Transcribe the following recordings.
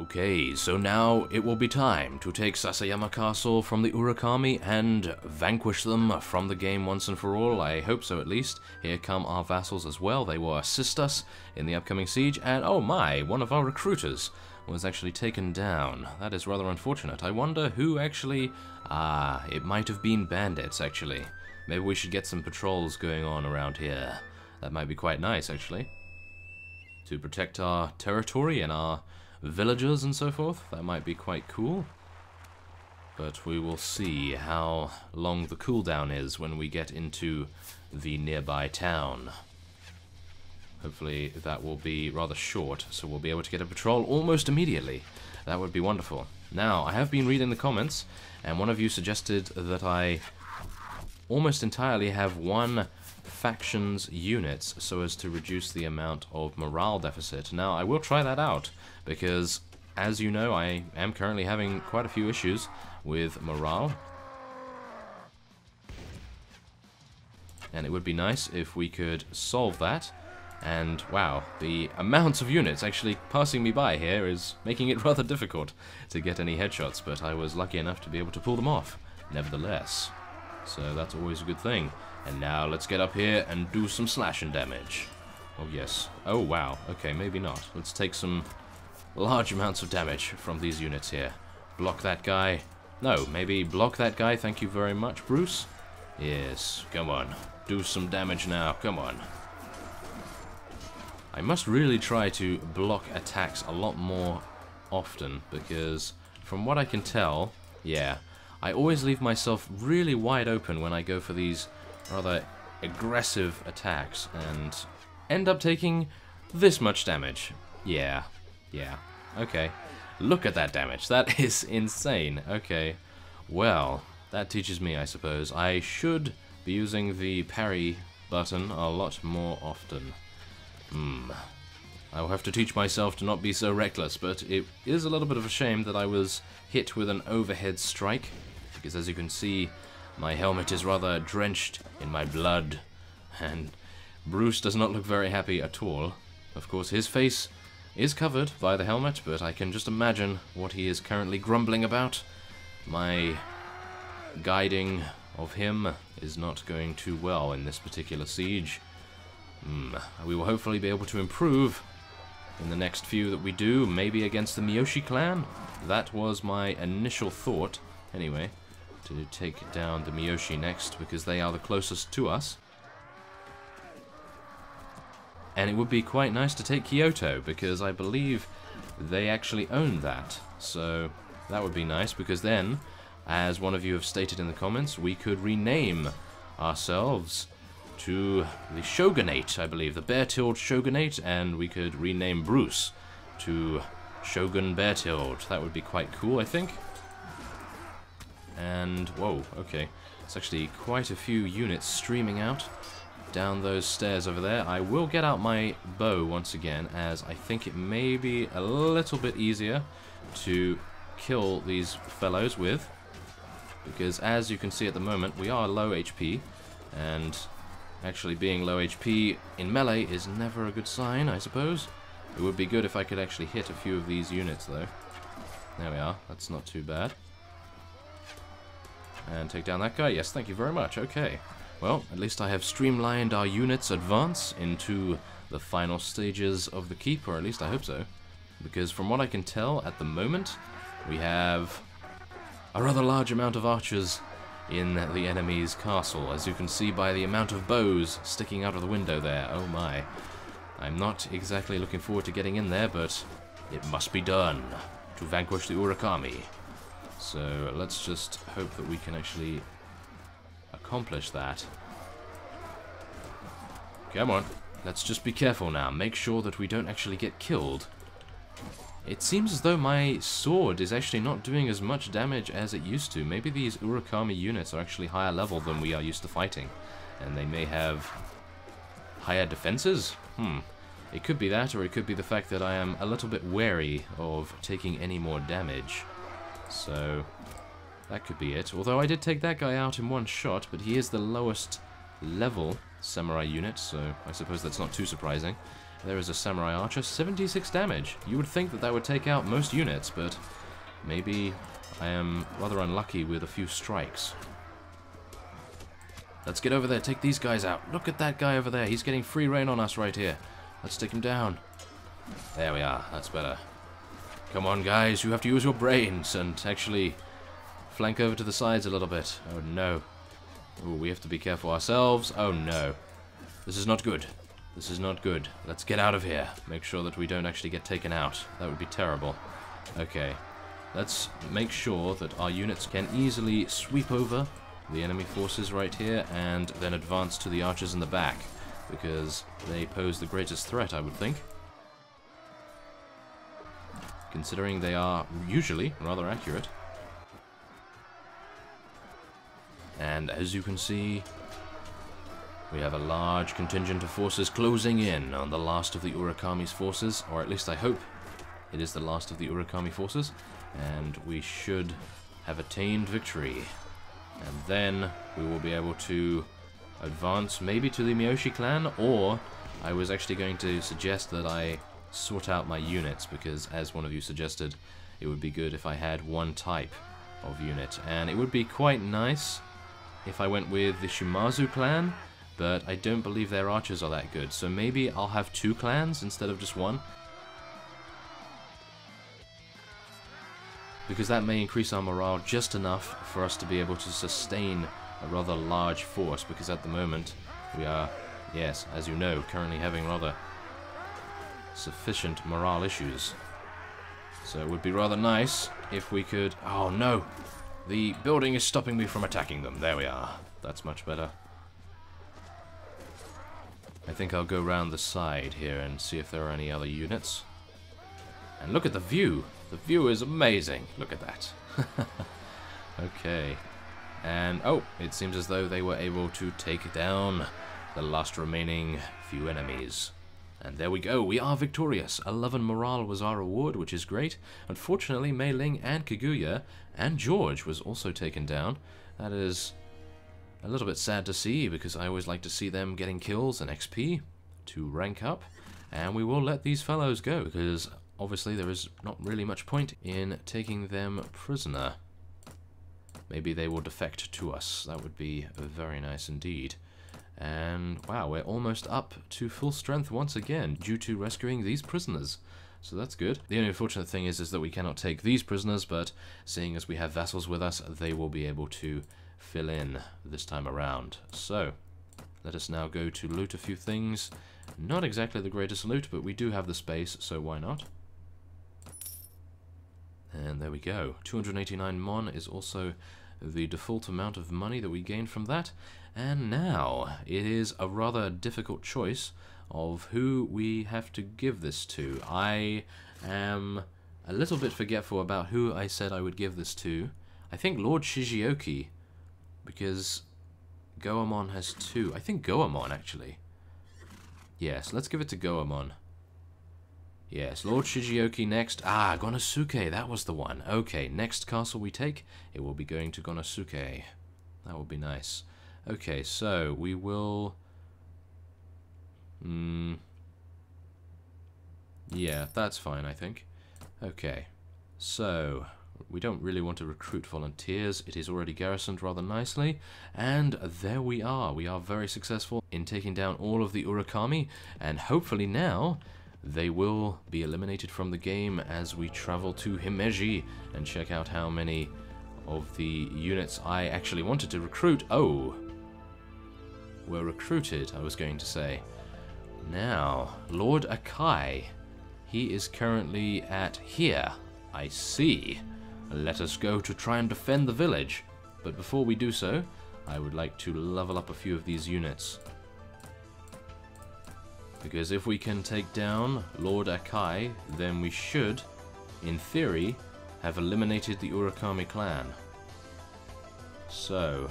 Okay, so now it will be time to take Sasayama Castle from the Urakami and vanquish them from the game once and for all. I hope so, at least. Here come our vassals as well. They will assist us in the upcoming siege. And oh my, one of our recruiters was actually taken down. That is rather unfortunate. I wonder who actually... it might have been bandits, actually. Maybe we should get some patrols going on around here. That might be quite nice, actually. To protect our territory and our villagers and so forth. That might be quite cool. But we will see how long the cooldown is when we get into the nearby town. Hopefully that will be rather short, so we'll be able to get a patrol almost immediately. That would be wonderful. Now, I have been reading the comments, and one of you suggested that I almost entirely have one faction's units so as to reduce the amount of morale deficit. Now, I will try that out, because, as you know, I am currently having quite a few issues with morale. And it would be nice if we could solve that. And, wow, the amounts of units actually passing me by here is making it rather difficult to get any headshots, but I was lucky enough to be able to pull them off, nevertheless. So that's always a good thing. And now let's get up here and do some slashing damage. Oh, yes. Oh, wow. Okay, maybe not. Let's take some large amounts of damage from these units here. Block that guy. No, maybe block that guy. Thank you very much, Bruce. Yes, come on. Do some damage now. Come on. I must really try to block attacks a lot more often, because from what I can tell, yeah, I always leave myself really wide open when I go for these rather aggressive attacks and end up taking this much damage. Yeah, okay. Look at that damage. That is insane. Okay, well, that teaches me, I suppose. I should be using the parry button a lot more often. I will have to teach myself to not be so reckless, but it is a little bit of a shame that I was hit with an overhead strike, because as you can see, my helmet is rather drenched in my blood, and Bruce does not look very happy at all. Of course, his face is covered by the helmet, but I can just imagine what he is currently grumbling about. My guiding of him is not going too well in this particular siege. We will hopefully be able to improve in the next few that we do, maybe against the Miyoshi clan. That was my initial thought, anyway, to take down the Miyoshi next, because they are the closest to us. And it would be quite nice to take Kyoto, because I believe they actually own that. So that would be nice, because then, as one of you have stated in the comments, we could rename ourselves to the shogunate, I believe, the bear-tilled shogunate, and we could rename Bruce to Shogun Bear-tilled. That would be quite cool, I think. And, whoa, okay, it's actually quite a few units streaming out down those stairs over there. I will get out my bow once again, as I think it may be a little bit easier to kill these fellows with, because as you can see at the moment, we are low HP, and actually being low HP in melee is never a good sign, I suppose. It would be good if I could actually hit a few of these units, though. There we are, that's not too bad. And take down that guy, yes, thank you very much, okay. Well, at least I have streamlined our units' advance into the final stages of the keep, or at least I hope so. Because from what I can tell, at the moment, we have a rather large amount of archers in the enemy's castle, as you can see by the amount of bows sticking out of the window there. Oh my. I'm not exactly looking forward to getting in there, but it must be done to vanquish the Urakami. So let's just hope that we can actually accomplish that. Come on, let's just be careful now. Make sure that we don't actually get killed. It seems as though my sword is actually not doing as much damage as it used to. Maybe these Urakami units are actually higher level than we are used to fighting, and they may have higher defenses? It could be that, or it could be the fact that I am a little bit wary of taking any more damage. So that could be it. Although I did take that guy out in one shot, but he is the lowest level samurai unit, so I suppose that's not too surprising. There is a samurai archer, 76 damage. You would think that that would take out most units, but maybe I am rather unlucky with a few strikes. Let's get over there, take these guys out. Look at that guy over there, he's getting free reign on us right here. Let's take him down. There we are, that's better. Come on guys, you have to use your brains and actually flank over to the sides a little bit. Oh no. Ooh, we have to be careful ourselves. Oh no. This is not good. This is not good. Let's get out of here. Make sure that we don't actually get taken out. That would be terrible. Okay. Let's make sure that our units can easily sweep over the enemy forces right here and then advance to the archers in the back, because they pose the greatest threat, I would think. Considering they are usually rather accurate. And as you can see, we have a large contingent of forces closing in on the last of the Urakami's forces, or at least I hope it is the last of the Urakami forces, and we should have attained victory. And then we will be able to advance maybe to the Miyoshi clan, or I was actually going to suggest that I sort out my units, because as one of you suggested, it would be good if I had one type of unit, and it would be quite nice if I went with the Shimazu clan, but I don't believe their archers are that good, so maybe I'll have two clans instead of just one, because that may increase our morale just enough for us to be able to sustain a rather large force, because at the moment we are, yes, as you know, currently having rather sufficient morale issues. So it would be rather nice if we could... Oh no! The building is stopping me from attacking them. There we are. That's much better. I think I'll go round the side here and see if there are any other units. And look at the view! The view is amazing! Look at that! Okay. And, oh, it seems as though they were able to take down the last remaining few enemies. And there we go, we are victorious. 11 morale was our reward, which is great. Unfortunately, Mei Ling and Kaguya and George was also taken down. That is a little bit sad to see, because I always like to see them getting kills and XP to rank up. And we will let these fellows go, because obviously there is not really much point in taking them prisoner. Maybe they will defect to us. That would be very nice indeed. And wow, we're almost up to full strength once again due to rescuing these prisoners. So that's good. The only unfortunate thing is that we cannot take these prisoners, but seeing as we have vassals with us, they will be able to fill in this time around. So let us now go to loot a few things. Not exactly the greatest loot, but we do have the space, so why not? And there we go. 289 mon is also the default amount of money that we gain from that. And now it is a rather difficult choice of who we have to give this to. I am a little bit forgetful about who I said I would give this to. I think Lord Shigeoki, because Goemon has two. I think Goemon, actually. Yes, let's give it to Goemon. Yes, Lord Shigeoki next. Ah, Gonosuke, that was the one. Okay, next castle we take, it will be going to Gonosuke. That would be nice. Okay, so we will... yeah, that's fine, I think. Okay, so we don't really want to recruit volunteers. It is already garrisoned rather nicely. And there we are. We are very successful in taking down all of the Urakami. And hopefully now they will be eliminated from the game as we travel to Himeji and check out how many of the units I actually wanted to recruit. Oh, were recruited, I was going to say. Now, Lord Akai, he is currently at here. I see. Let us go to try and defend the village. But before we do so, I would like to level up a few of these units. Because if we can take down Lord Akai, then we should, in theory, have eliminated the Urakami clan. So,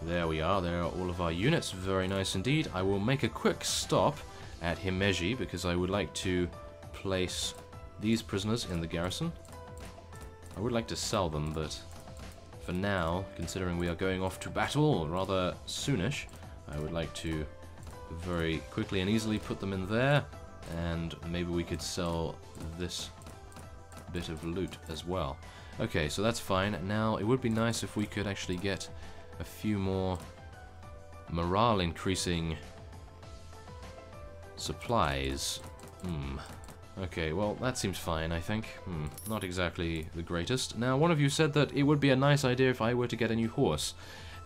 there we are. There are all of our units. Very nice indeed. I will make a quick stop at Himeji because I would like to place these prisoners in the garrison. I would like to sell them, but for now, considering we are going off to battle rather soonish, I would like to very quickly and easily put them in there. and maybe we could sell this bit of loot as well. Okay, so that's fine. Now, it would be nice if we could actually get a few more morale increasing supplies. Okay, well, that seems fine, I think. Not exactly the greatest. Now, one of you said that it would be a nice idea if I were to get a new horse.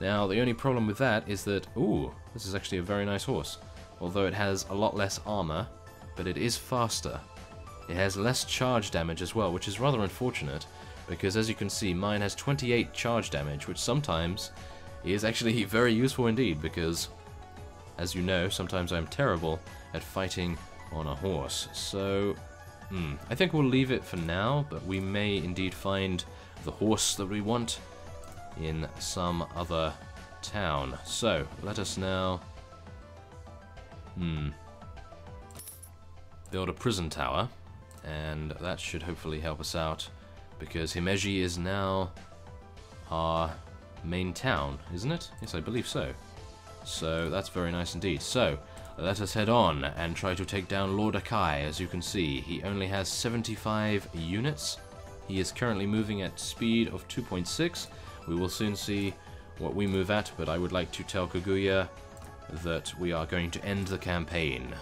Now, the only problem with that is that... Ooh, this is actually a very nice horse. Although it has a lot less armor, but it is faster. It has less charge damage as well, which is rather unfortunate, because as you can see, mine has 28 charge damage, which sometimes is actually very useful indeed, because, as you know, sometimes I'm terrible at fighting on a horse. So, I think we'll leave it for now, but we may indeed find the horse that we want in some other town. So, let us now build a prison tower, and that should hopefully help us out, because Himeji is now our main town, isn't it? Yes, I believe so. So that's very nice indeed. So let us head on and try to take down Lord Akai. As you can see, he only has 75 units. He is currently moving at speed of 2.6. We will soon see what we move at, but I would like to tell Kaguya that we are going to end the campaign.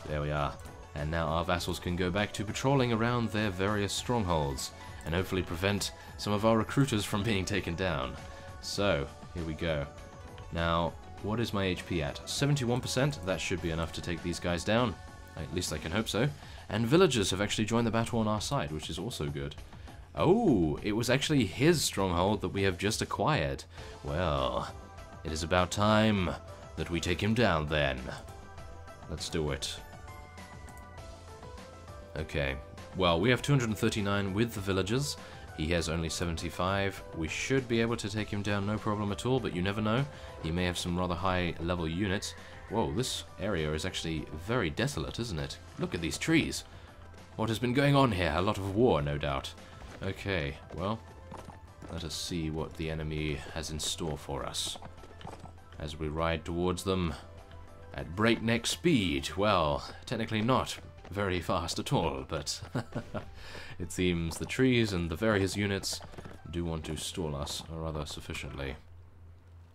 There we are. And now our vassals can go back to patrolling around their various strongholds, and hopefully prevent some of our recruiters from being taken down. So, here we go. Now, what is my HP at? 71%? That should be enough to take these guys down. At least I can hope so. And villagers have actually joined the battle on our side, which is also good. Oh, it was actually his stronghold that we have just acquired. Well, it is about time that we take him down then. Let's do it. Okay, well, we have 239 with the villagers. He has only 75. We should be able to take him down no problem at all, but you never know. He may have some rather high level units. Whoa, this area is actually very desolate, isn't it? Look at these trees. What has been going on here? A lot of war, no doubt. Okay, well, let us see what the enemy has in store for us as we ride towards them at breakneck speed. Well, technically not very fast at all, but it seems the trees and the various units do want to stall us rather sufficiently.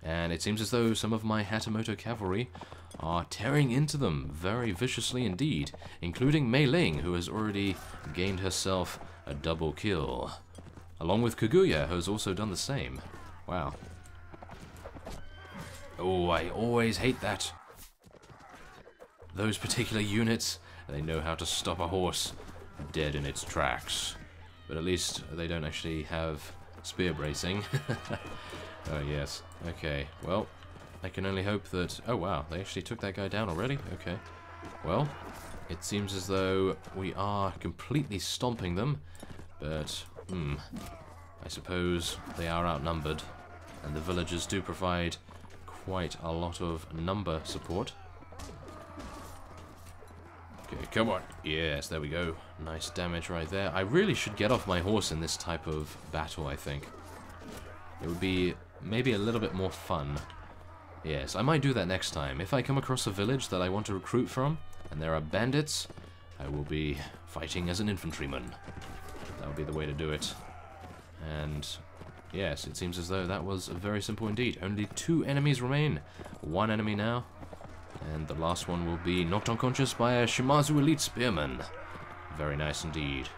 And it seems as though some of my Hatamoto cavalry are tearing into them very viciously indeed, including Mei Ling, who has already gained herself a double kill, along with Kaguya, who has also done the same. Wow. Oh, I always hate that. Those particular units, they know how to stop a horse dead in its tracks. But at least they don't actually have spear bracing. Oh, yes. Okay, well, I can only hope that... Oh, wow, they actually took that guy down already? Okay. Well, it seems as though we are completely stomping them, but, I suppose they are outnumbered, and the villagers do provide quite a lot of number support. Okay, come on. Yes, there we go. Nice damage right there. I really should get off my horse in this type of battle, I think. It would be maybe a little bit more fun. Yes, I might do that next time. If I come across a village that I want to recruit from, and there are bandits, I will be fighting as an infantryman. That would be the way to do it. And yes, it seems as though that was very simple indeed. Only 2 enemies remain. 1 enemy now. And the last one will be knocked unconscious by a Shimazu Elite Spearman. Very nice indeed.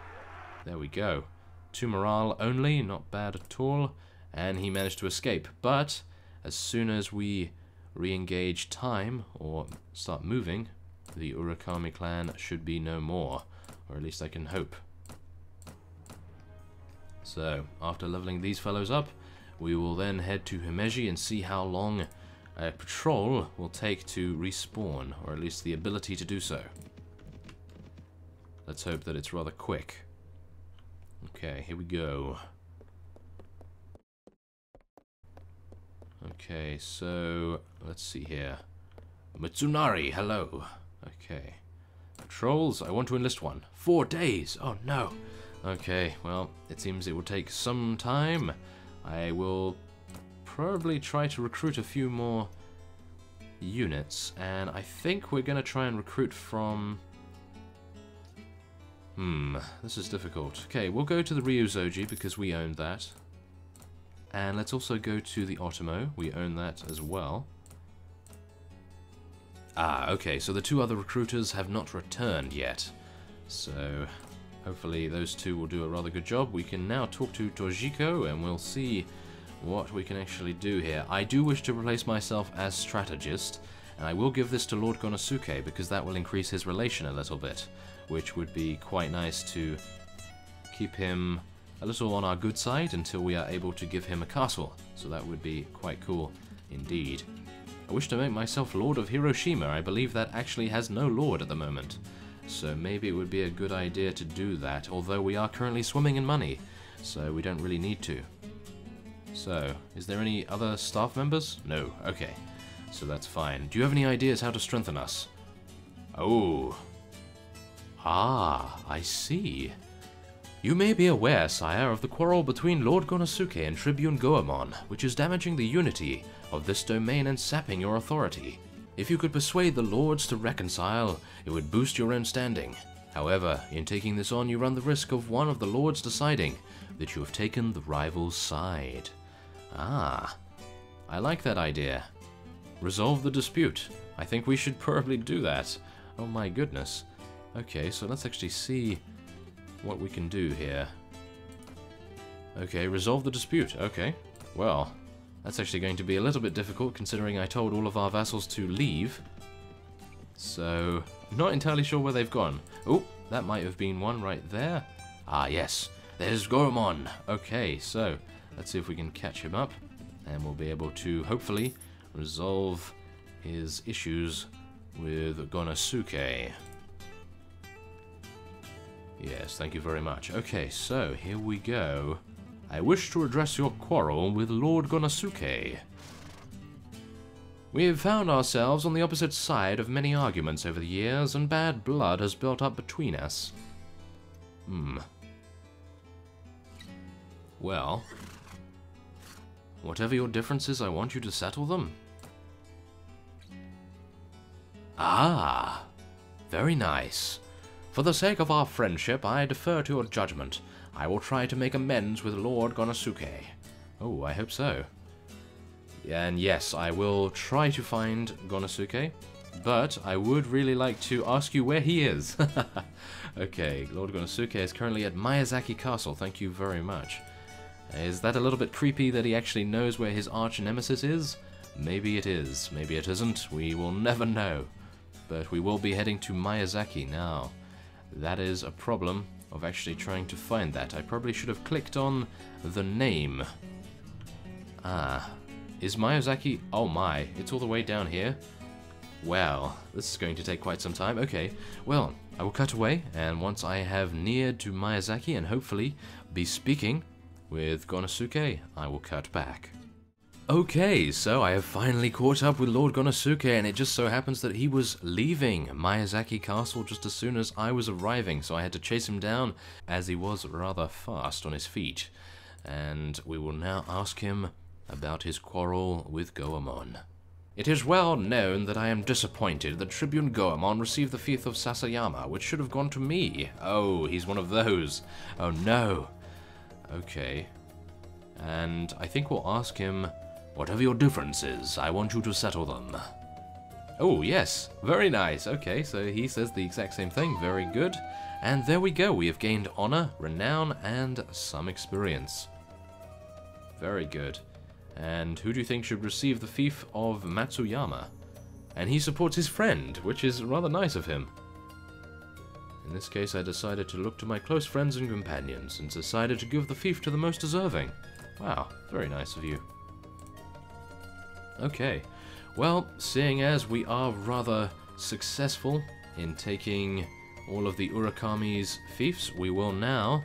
There we go. 2 morale only, not bad at all. And he managed to escape. But as soon as we re-engage time, or start moving, the Urakami clan should be no more. Or at least I can hope. So, after leveling these fellows up, we will then head to Himeji and see how long a patrol will take to respawn, or at least the ability to do so. Let's hope that it's rather quick. Okay, here we go. Okay, so let's see here. Mitsunari, hello. Okay. Patrols, I want to enlist one. 4 days! Oh no! Okay, well, it seems it will take some time. I will probably try to recruit a few more units, and I think we're going to try and recruit from... this is difficult. Okay, we'll go to the Ryuzoji because we own that. And let's also go to the Otomo. We own that as well. Ah, okay, so the two other recruiters have not returned yet. So, hopefully those two will do a rather good job. We can now talk to Tojiko, and we'll see what we can actually do here. I do wish to replace myself as strategist, and I will give this to Lord Gonosuke, because that will increase his relation a little bit, which would be quite nice to keep him a little on our good side until we are able to give him a castle. So that would be quite cool indeed. I wish to make myself Lord of Hiroshima. I believe that actually has no lord at the moment. So maybe it would be a good idea to do that, although we are currently swimming in money, so we don't really need to. So, is there any other staff members? No, okay. So that's fine. Do you have any ideas how to strengthen us? Oh. Ah, I see. You may be aware, sire, of the quarrel between Lord Gonosuke and Tribune Goemon, which is damaging the unity of this domain and sapping your authority. If you could persuade the lords to reconcile, it would boost your own standing. However, in taking this on, you run the risk of one of the lords deciding that you have taken the rival's side. Ah, I like that idea. Resolve the dispute. I think we should probably do that. Oh my goodness. Okay, so let's actually see what we can do here. Okay, resolve the dispute. Okay, well, that's actually going to be a little bit difficult considering I told all of our vassals to leave. So, not entirely sure where they've gone. Oh, that might have been one right there. Ah, yes, there's Goemon. Okay, so let's see if we can catch him up, and we'll be able to hopefully resolve his issues with Gonosuke. Yes, thank you very much. Okay, so here we go. I wish to address your quarrel with Lord Gonosuke. We have found ourselves on the opposite side of many arguments over the years, and bad blood has built up between us. Well, whatever your differences, I want you to settle them. Ah, very nice. For the sake of our friendship, I defer to your judgment. I will try to make amends with Lord Gonosuke. Oh, I hope so. And yes, I will try to find Gonosuke, but I would really like to ask you where he is. Okay, Lord Gonosuke is currently at Miyazaki Castle, thank you very much. Is that a little bit creepy that he actually knows where his arch-nemesis is? Maybe it is, maybe it isn't, we will never know. But we will be heading to Miyazaki now. That is a problem of actually trying to find that. I probably should have clicked on the name. Ah, is Miyazaki... Oh my, it's all the way down here? Well, this is going to take quite some time. Okay, well, I will cut away, and once I have neared to Miyazaki and hopefully be speaking with Gonosuke, I will cut back. Okay, so I have finally caught up with Lord Gonosuke, and it just so happens that he was leaving Miyazaki Castle just as soon as I was arriving, so I had to chase him down as he was rather fast on his feet. And we will now ask him about his quarrel with Goemon. It is well known that I am disappointed that Tribune Goemon received the fief of Sasayama, which should have gone to me. Oh, he's one of those. Oh no. Okay. And I think we'll ask him, whatever your differences, I want you to settle them. Oh, yes. Very nice. Okay, so he says the exact same thing. Very good. And there we go. We have gained honor, renown, and some experience. Very good. And who do you think should receive the fief of Matsuyama? And he supports his friend, which is rather nice of him. In this case, I decided to look to my close friends and companions, and decided to give the fief to the most deserving. Wow, very nice of you. Okay, well, seeing as we are rather successful in taking all of the Urakami's fiefs, we will now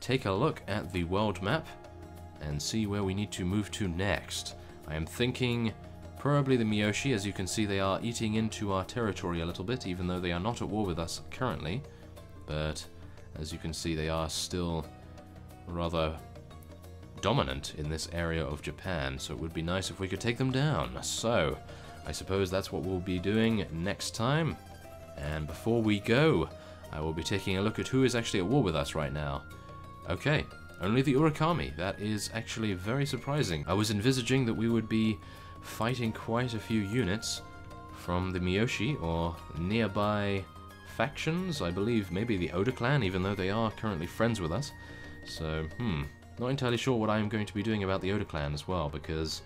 take a look at the world map and see where we need to move to next. I am thinking probably the Miyoshi. As you can see, they are eating into our territory a little bit, even though they are not at war with us currently. But as you can see, they are still rather dominant in this area of Japan, so it would be nice if we could take them down. So I suppose that's what we'll be doing next time. And before we go, I will be taking a look at who is actually at war with us right now. Okay, only the Urakami. That is actually very surprising. I was envisaging that we would be fighting quite a few units from the Miyoshi or nearby factions. I believe maybe the Oda clan, even though they are currently friends with us. So, not entirely sure what I am going to be doing about the Oda clan as well, because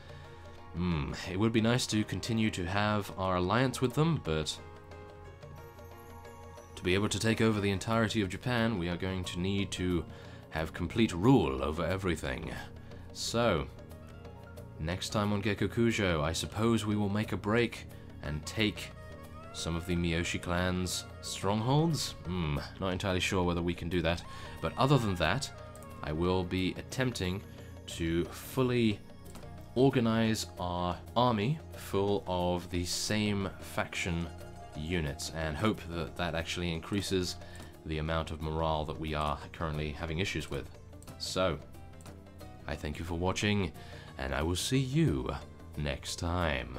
it would be nice to continue to have our alliance with them, but to be able to take over the entirety of Japan, we are going to need to have complete rule over everything. So, next time on Gekokujo, I suppose we will make a break and take some of the Miyoshi clan's strongholds? Not entirely sure whether we can do that, but other than that, I will be attempting to fully organize our army full of the same faction units, and hope that that actually increases the amount of morale that we are currently having issues with. So, I thank you for watching, and I will see you next time.